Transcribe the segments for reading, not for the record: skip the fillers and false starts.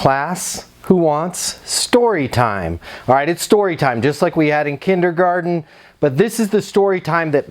Class, who wants story time? All right, it's story time, just like we had in kindergarten, but this is the story time that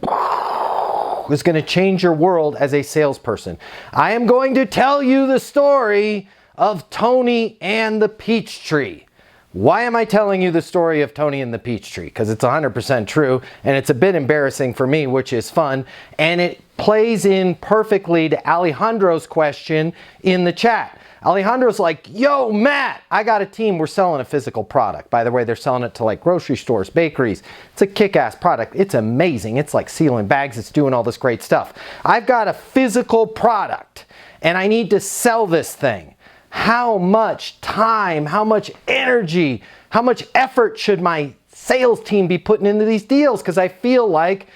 is going to change your world as a salesperson. I am going to tell you the story of Tony and the peach tree. Why am I telling you the story of Tony and the peach tree? Because it's 100% true, and it's a bit embarrassing for me, which is fun, and it plays in perfectly to Alejandro's question in the chat. Alejandro's like, yo, Matt, I got a team. We're selling a physical product. By the way, they're selling it to like grocery stores, bakeries. It's a kick-ass product. It's amazing. It's like sealing bags. It's doing all this great stuff. I've got a physical product and I need to sell this thing. How much time, how much energy, how much effort should my sales team be putting into these deals? Because I feel like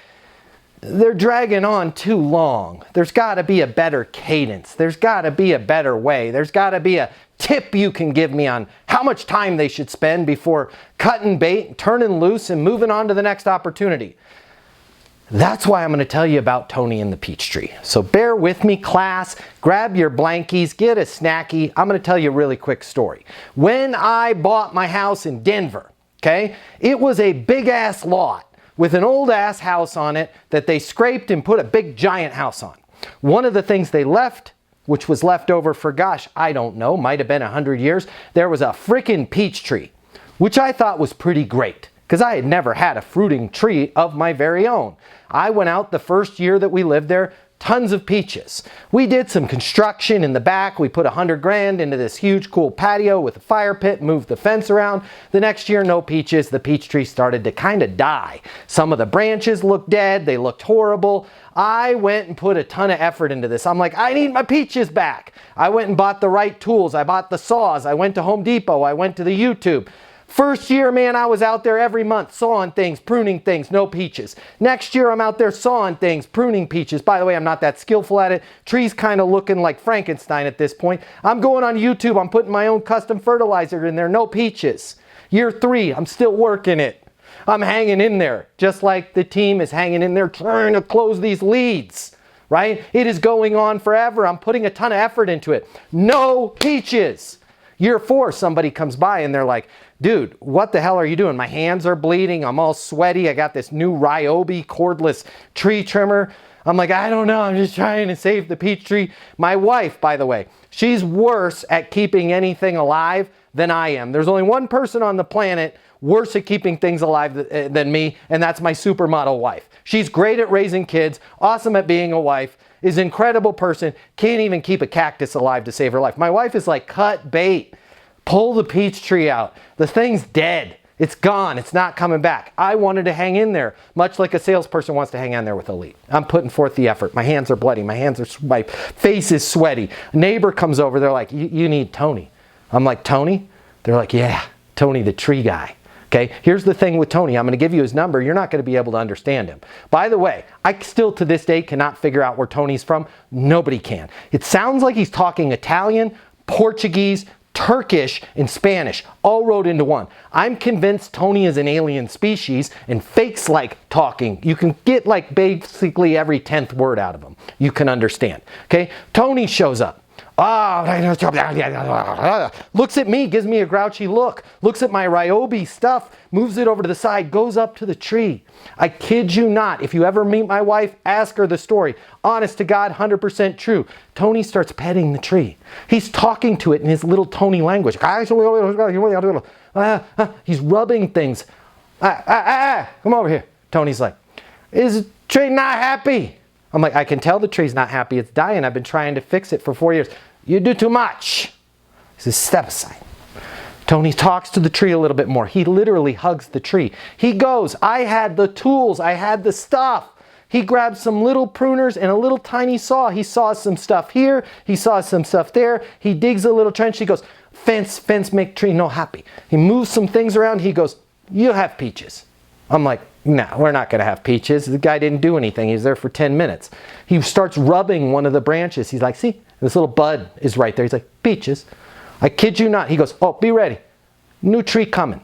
they're dragging on too long. There's got to be a better cadence. There's got to be a better way. There's got to be a tip you can give me on how much time they should spend before cutting bait, turning loose, and moving on to the next opportunity. That's why I'm going to tell you about Tony and the peach tree. So bear with me, class. Grab your blankies, get a snacky. I'm going to tell you a really quick story. When I bought my house in Denver, okay, it was a big-ass lot with an old-ass house on it that they scraped and put a big giant house on. One of the things they left, which was left over for, gosh, I don't know, might have been 100 years, there was a freaking peach tree, which I thought was pretty great because I had never had a fruiting tree of my very own. I went out the first year that we lived there, tons of peaches. We did some construction in the back. We put $100,000 into this huge cool patio with a fire pit, moved the fence around. The next year, no peaches. The peach tree started to kind of die. Some of the branches looked dead. They looked horrible. I went and put a ton of effort into this. I'm like, I need my peaches back. I went and bought the right tools. I bought the saws. I went to Home Depot. I went to the YouTube. First year, man, I was out there every month sawing things, pruning things, no peaches. Next year, I'm out there sawing things, pruning peaches. By the way, I'm not that skillful at it. Tree's kind of looking like Frankenstein at this point. I'm going on YouTube. I'm putting my own custom fertilizer in there, no peaches. Year 3, I'm still working it. I'm hanging in there, just like the team is hanging in there trying to close these leads, right? It is going on forever. I'm putting a ton of effort into it. No peaches. Year 4, somebody comes by and they're like, dude, what the hell are you doing? My hands are bleeding. I'm all sweaty. I got this new Ryobi cordless tree trimmer. I'm like, I don't know. I'm just trying to save the peach tree. My wife, by the way, she's worse at keeping anything alive than I am. There's only one person on the planet worse at keeping things alive than me, and that's my supermodel wife. She's great at raising kids, awesome at being a wife, is an incredible person, can't even keep a cactus alive to save her life. My wife is like, cut bait. Pull the peach tree out. The thing's dead. It's gone. It's not coming back. I wanted to hang in there, much like a salesperson wants to hang in there with a lead. I'm putting forth the effort. My hands are bloody. My face is sweaty. A neighbor comes over. They're like, you need Tony. I'm like, Tony? They're like, yeah, Tony the tree guy. Okay, here's the thing with Tony. I'm going to give you his number. You're not going to be able to understand him. By the way, I still to this day cannot figure out where Tony's from. Nobody can. It sounds like he's talking Italian, Portuguese, Turkish, and Spanish, all rolled into one. I'm convinced Tony is an alien species and fakes like talking. You can get like basically every 10th word out of him. You can understand. Okay, Tony shows up. Looks at me, gives me a grouchy look, looks at my Ryobi stuff, moves it over to the side, goes up to the tree. I kid you not, if you ever meet my wife, ask her the story. Honest to God, 100% true. Tony starts petting the tree. He's talking to it in his little Tony language. He's rubbing things. Come over here. Tony's like, is the tree not happy? I'm like, I can tell the tree's not happy. It's dying. I've been trying to fix it for 4 years. You do too much. He says, step aside. Tony talks to the tree a little bit more. He literally hugs the tree. He goes, I had the tools. I had the stuff. He grabs some little pruners and a little tiny saw. He saws some stuff here. He saws some stuff there. He digs a little trench. He goes, fence make tree no happy. He moves some things around. He goes, you have peaches. I'm like, no, we're not going to have peaches. The guy didn't do anything. He was there for 10 minutes. He starts rubbing one of the branches. He's like, see, this little bud is right there. He's like, peaches. I kid you not. He goes, oh, be ready. New tree coming.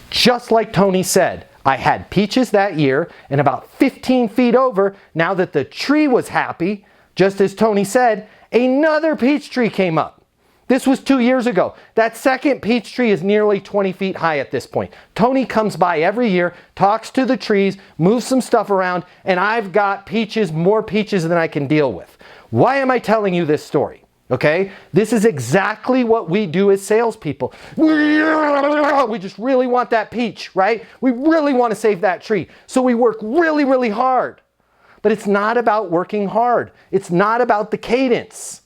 Just like Tony said, I had peaches that year, and about 15 feet over, now that the tree was happy, just as Tony said, another peach tree came up. This was 2 years ago. That second peach tree is nearly 20 feet high at this point. Tony comes by every year, talks to the trees, moves some stuff around, and I've got peaches, more peaches than I can deal with. Why am I telling you this story? Okay? This is exactly what we do as salespeople. We just really want that peach, right? We really want to save that tree. So we work really, really hard. But it's not about working hard. It's not about the cadence.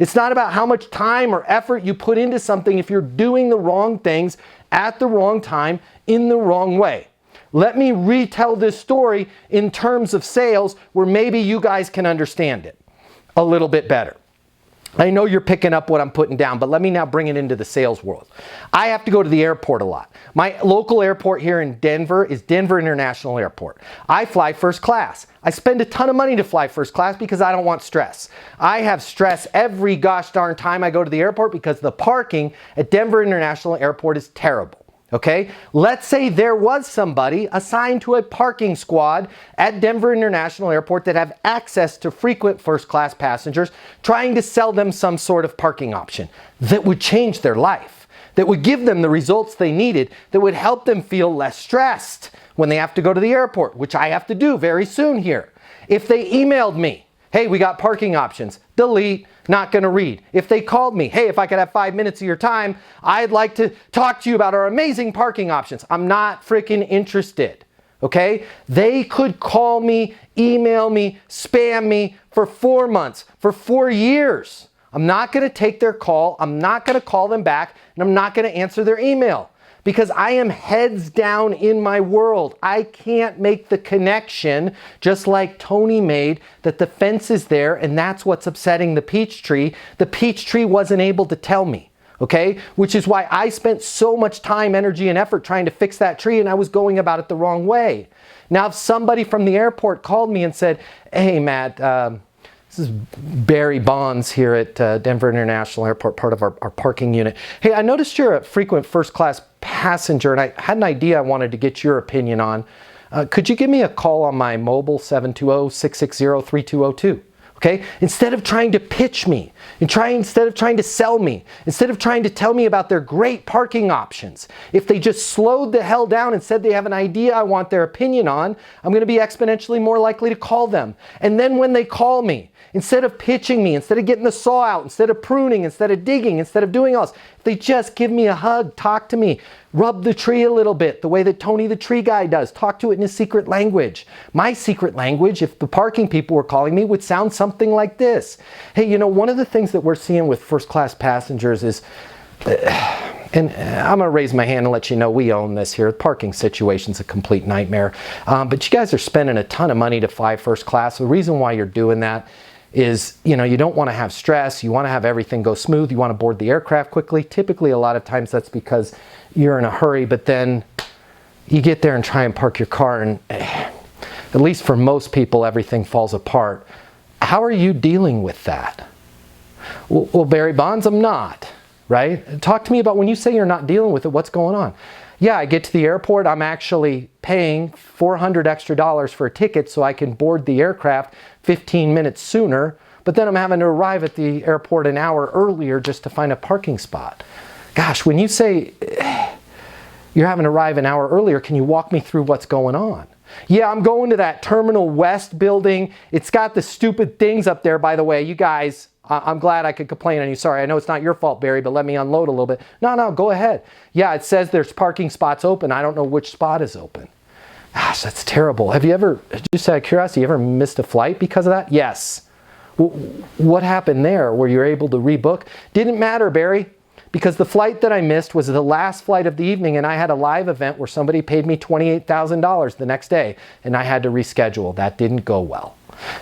It's not about how much time or effort you put into something if you're doing the wrong things at the wrong time in the wrong way. Let me retell this story in terms of sales where maybe you guys can understand it a little bit better. I know you're picking up what I'm putting down, but let me now bring it into the sales world. I have to go to the airport a lot. My local airport here in Denver is Denver International Airport. I fly first class. I spend a ton of money to fly first class because I don't want stress. I have stress every gosh darn time I go to the airport because the parking at Denver International Airport is terrible. Okay, let's say there was somebody assigned to a parking squad at Denver International Airport that have access to frequent first class passengers, trying to sell them some sort of parking option that would change their life, that would give them the results they needed, that would help them feel less stressed when they have to go to the airport, which I have to do very soon here. If they emailed me, hey, we got parking options, delete, not going to read. If they called me, hey, if I could have 5 minutes of your time, I'd like to talk to you about our amazing parking options. I'm not freaking interested. Okay? They could call me, email me, spam me for 4 months, for 4 years. I'm not going to take their call. I'm not going to call them back, and I'm not going to answer their email because I am heads down in my world. I can't make the connection, just like Tony made, that the fence is there and that's what's upsetting the peach tree. The peach tree wasn't able to tell me, okay? Which is why I spent so much time, energy, and effort trying to fix that tree, and I was going about it the wrong way. Now, if somebody from the airport called me and said, hey, Matt, this is Barry Bonds here at Denver International Airport, part of our parking unit. Hey, I noticed you're a frequent first class passenger, and I had an idea I wanted to get your opinion on. Could you give me a call on my mobile 720-660-3202? Okay? Instead of trying to pitch me, instead of trying to sell me, instead of trying to tell me about their great parking options, if they just slowed the hell down and said they have an idea I want their opinion on, I'm going to be exponentially more likely to call them. And then when they call me, instead of pitching me, instead of getting the saw out, instead of pruning, instead of digging, instead of doing all this, if they just give me a hug, talk to me, rub the tree a little bit, the way that Tony the tree guy does, talk to it in his secret language. My secret language, if the parking people were calling me, would sound something like this. Hey, you know, one of the things that we're seeing with first class passengers is, and I'm going to raise my hand and let you know we own this here. The parking situation's a complete nightmare. But you guys are spending a ton of money to fly first class. The reason why you're doing that is, you know, you don't want to have stress. You want to have everything go smooth. You want to board the aircraft quickly. Typically, a lot of times that's because you're in a hurry, but then you get there and try and park your car, and at least for most people, everything falls apart. How are you dealing with that? Well, Barry Bonds, I'm not, right? Talk to me about when you say you're not dealing with it, what's going on? Yeah, I get to the airport, I'm actually paying $400 extra for a ticket so I can board the aircraft 15 minutes sooner, but then I'm having to arrive at the airport an hour earlier just to find a parking spot. Gosh, when you say you're having to arrive an hour earlier, can you walk me through what's going on? Yeah, I'm going to that Terminal West building. It's got the stupid things up there, by the way. You guys, I'm glad I could complain on you. Sorry, I know it's not your fault, Barry, but let me unload a little bit. No, go ahead. Yeah, it says there's parking spots open. I don't know which spot is open. Gosh, that's terrible. Have you ever, just out of curiosity, you ever missed a flight because of that? Yes. What happened there? Were you able to rebook? Didn't matter, Barry, because the flight that I missed was the last flight of the evening, and I had a live event where somebody paid me $28,000 the next day, and I had to reschedule. That didn't go well.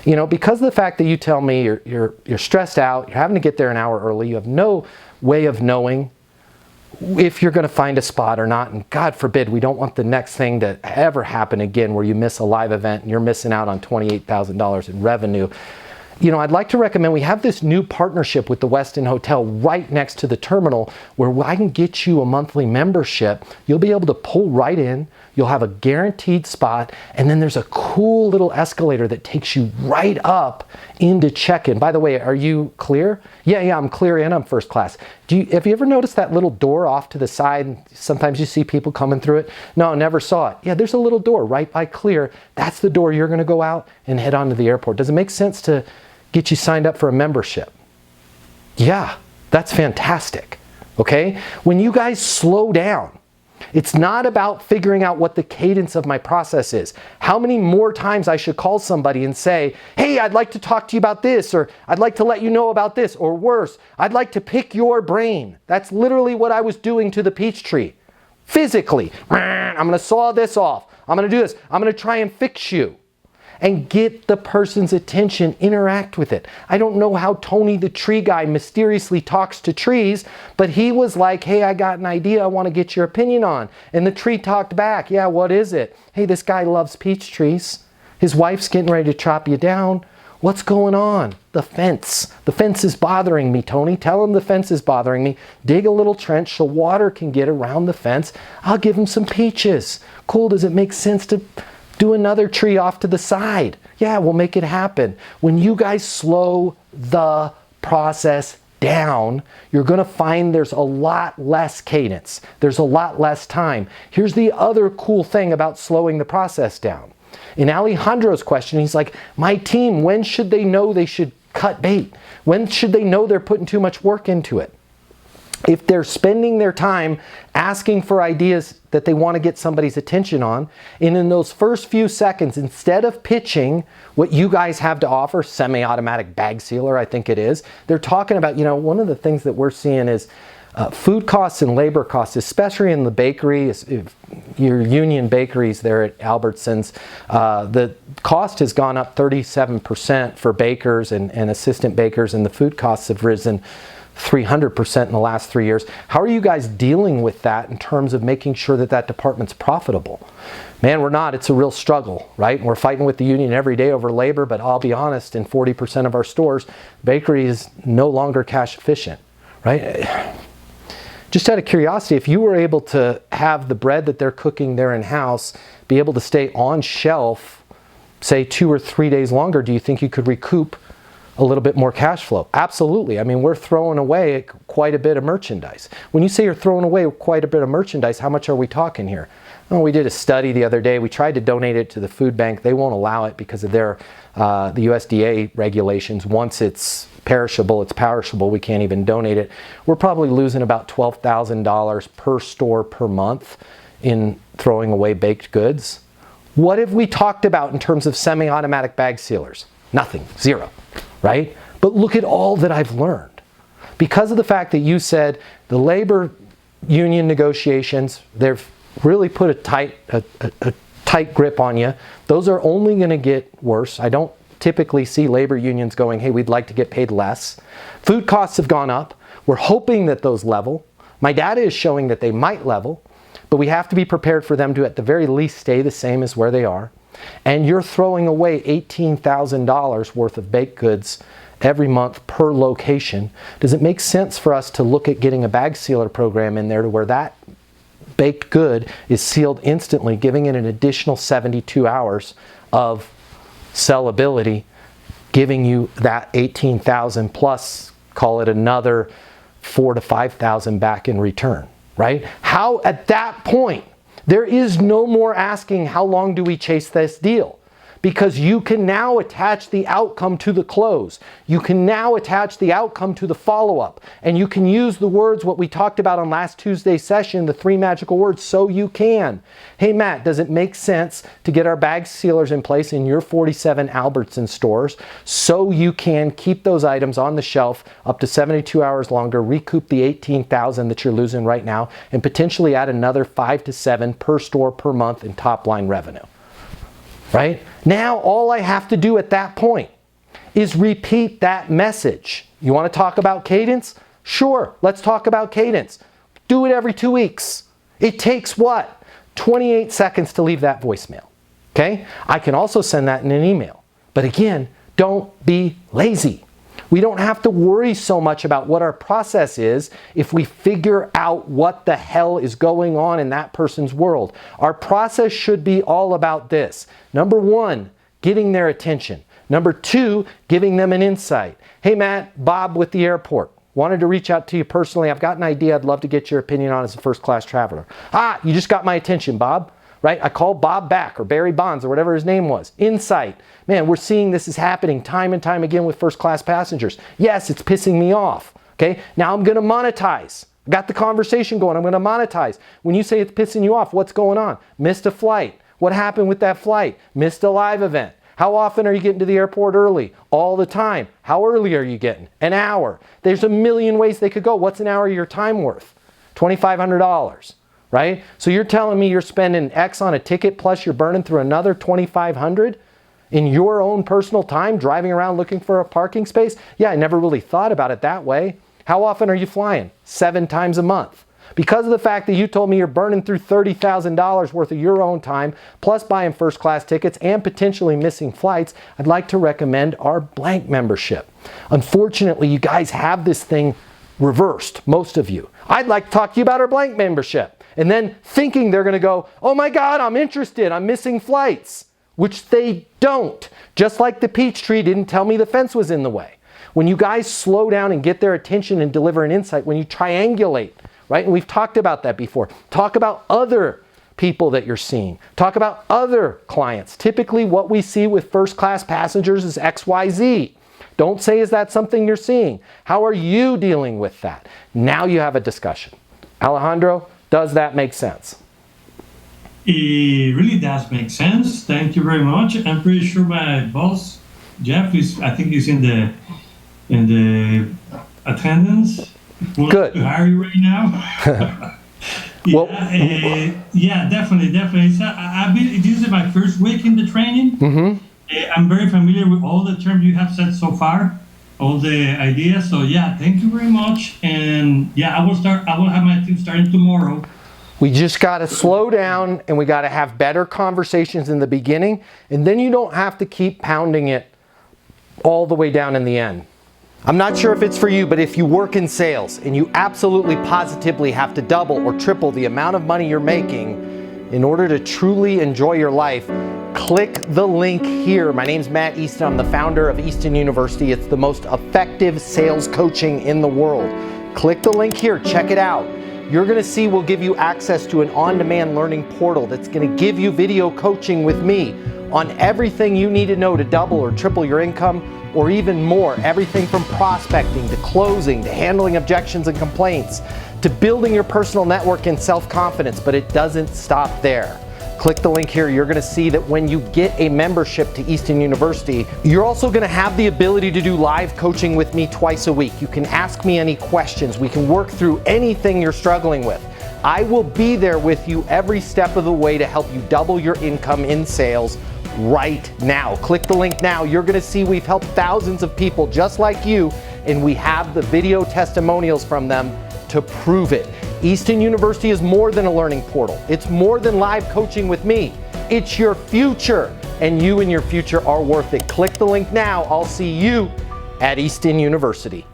You know, because of the fact that you tell me you're stressed out, you're having to get there an hour early, you have no way of knowing if you're going to find a spot or not, and God forbid, we don't want the next thing to ever happen again where you miss a live event and you're missing out on $28,000 in revenue. You know, I'd like to recommend we have this new partnership with the Westin Hotel right next to the terminal where I can get you a monthly membership. You'll be able to pull right in. You'll have a guaranteed spot, and then there's a cool little escalator that takes you right up into check-in. By the way, are you clear? Yeah, I'm clear and I'm first class. Have you ever noticed that little door off to the side? Sometimes you see people coming through it. No, never saw it. Yeah, there's a little door right by Clear. That's the door you're going to go out and head on to the airport. Does it make sense to get you signed up for a membership? Yeah, that's fantastic. Okay? When you guys slow down, it's not about figuring out what the cadence of my process is. How many more times I should call somebody and say, hey, I'd like to talk to you about this, or I'd like to let you know about this, or worse, I'd like to pick your brain. That's literally what I was doing to the peach tree. Physically, I'm going to saw this off. I'm going to do this. I'm going to try and fix you. And get the person's attention, interact with it. I don't know how Tony the tree guy mysteriously talks to trees, but he was like, hey, I got an idea I want to get your opinion on. And the tree talked back, yeah, what is it? Hey, this guy loves peach trees. His wife's getting ready to chop you down. What's going on? The fence. The fence is bothering me, Tony. Tell him the fence is bothering me. Dig a little trench so water can get around the fence. I'll give him some peaches. Cool, does it make sense to do another tree off to the side? Yeah, we'll make it happen. When you guys slow the process down, you're going to find there's a lot less cadence. There's a lot less time. Here's the other cool thing about slowing the process down. In Alejandro's question, he's like, my team, when should they know they should cut bait? When should they know they're putting too much work into it? If they're spending their time asking for ideas that they want to get somebody's attention on, and in those first few seconds, instead of pitching what you guys have to offer, semi-automatic bag sealer, I think it is, they're talking about, one of the things that we're seeing is food costs and labor costs, especially in the bakery, if your union bakeries there at Albertsons, the cost has gone up 37% for bakers and assistant bakers, and the food costs have risen 300% in the last 3 years. How are you guys dealing with that in terms of making sure that that department's profitable? Man, we're not. It's a real struggle, right? We're fighting with the union every day over labor, but I'll be honest, in 40% of our stores, bakery is no longer cash efficient, right? Just out of curiosity, if you were able to have the bread that they're cooking there in-house be able to stay on shelf, say 2 or 3 days longer, do you think you could recoup a little bit more cash flow? Absolutely. I mean, we're throwing away quite a bit of merchandise. When you say you're throwing away quite a bit of merchandise, how much are we talking here? Oh, we did a study the other day. We tried to donate it to the food bank. They won't allow it because of their the USDA regulations. Once it's perishable, it's perishable. We can't even donate it. We're probably losing about $12,000 per store per month in throwing away baked goods. What have we talked about in terms of semi-automatic bag sealers? Nothing. Zero. Right? But look at all that I've learned. Because of the fact that you said the labor union negotiations, they've really put a tight grip on you. Those are only going to get worse. I don't typically see labor unions going, hey, we'd like to get paid less. Food costs have gone up. We're hoping that those level. My data is showing that they might level, but we have to be prepared for them to at the very least stay the same as where they are. And you're throwing away $18,000 worth of baked goods every month per location. Does it make sense for us to look at getting a bag sealer program in there to where that baked good is sealed instantly, giving it an additional 72 hours of sellability, giving you that 18,000 plus, call it another 4,000 to 5,000 back in return, right? How at that point, there is no more asking how long do we chase this deal, because you can now attach the outcome to the close. You can now attach the outcome to the follow-up, and you can use the words what we talked about on last Tuesday's session, the 3 magical words, so you can. Hey Matt, does it make sense to get our bag sealers in place in your 47 Albertson stores so you can keep those items on the shelf up to 72 hours longer, recoup the 18,000 that you're losing right now, and potentially add another 5 to 7 per store per month in top line revenue? Right? Now all I have to do at that point is repeat that message. You want to talk about cadence? Sure, let's talk about cadence. Do it every 2 weeks. It takes what? 28 seconds to leave that voicemail. Okay? I can also send that in an email. But again, don't be lazy. We don't have to worry so much about what our process is if we figure out what the hell is going on in that person's world. Our process should be all about this. Number 1, getting their attention. Number 2, giving them an insight. Hey Matt, Bob with the airport. Wanted to reach out to you personally. I've got an idea I'd love to get your opinion on as a first-class traveler. Ah, you just got my attention, Bob. Right? I called Bob back, or Barry Bonds, or whatever his name was. Insight. Man, we're seeing this is happening time and time again with first-class passengers. Yes, it's pissing me off. Okay? Now I'm going to monetize. Got the conversation going. I'm going to monetize. When you say it's pissing you off, what's going on? Missed a flight. What happened with that flight? Missed a live event. How often are you getting to the airport early? All the time. How early are you getting? An hour. There's a million ways they could go. What's an hour of your time worth? $2,500. Right? So you're telling me you're spending X on a ticket plus you're burning through another $2,500 in your own personal time driving around looking for a parking space? Yeah, I never really thought about it that way. How often are you flying? 7 times a month. Because of the fact that you told me you're burning through $30,000 worth of your own time, plus buying first class tickets and potentially missing flights, I'd like to recommend our blank membership. Unfortunately, you guys have this thing reversed, most of you. I'd like to talk to you about our blank membership. And then thinking they're going to go, oh my God, I'm interested, I'm missing flights, which they don't. Just like the peach tree didn't tell me the fence was in the way. When you guys slow down and get their attention and deliver an insight, when you triangulate, right? And we've talked about that before. Talk about other people that you're seeing. Talk about other clients. Typically what we see with first class passengers is XYZ. Don't say, is that something you're seeing? How are you dealing with that? Now you have a discussion. Alejandro, does that make sense? It really does make sense. Thank you very much. I'm pretty sure my boss, Jeff, I think he's in the attendance. Good. To hire you right now. Well, yeah, definitely. So this is my first week in the training. Mm-hmm. I'm very familiar with all the terms you have said so far, all the ideas. So yeah, thank you very much. And yeah, I will have my team starting tomorrow. We just got to slow down and we got to have better conversations in the beginning. And then you don't have to keep pounding it all the way down in the end. I'm not sure if it's for you, but if you work in sales and you absolutely positively have to double or triple the amount of money you're making in order to truly enjoy your life, click the link here. My name's Matt Easton. I'm the founder of Easton University. It's the most effective sales coaching in the world. Click the link here. Check it out. You're going to see we'll give you access to an on-demand learning portal that's going to give you video coaching with me on everything you need to know to double or triple your income, or even more. Everything from prospecting to closing to handling objections and complaints to building your personal network and self-confidence. But it doesn't stop there. Click the link here. You're going to see that when you get a membership to Easton University, you're also going to have the ability to do live coaching with me twice a week. You can ask me any questions. We can work through anything you're struggling with. I will be there with you every step of the way to help you double your income in sales right now. Click the link now. You're going to see we've helped thousands of people just like you, and we have the video testimonials from them to prove it. Easton University is more than a learning portal. It's more than live coaching with me. It's your future, and you and your future are worth it. Click the link now. I'll see you at Easton University.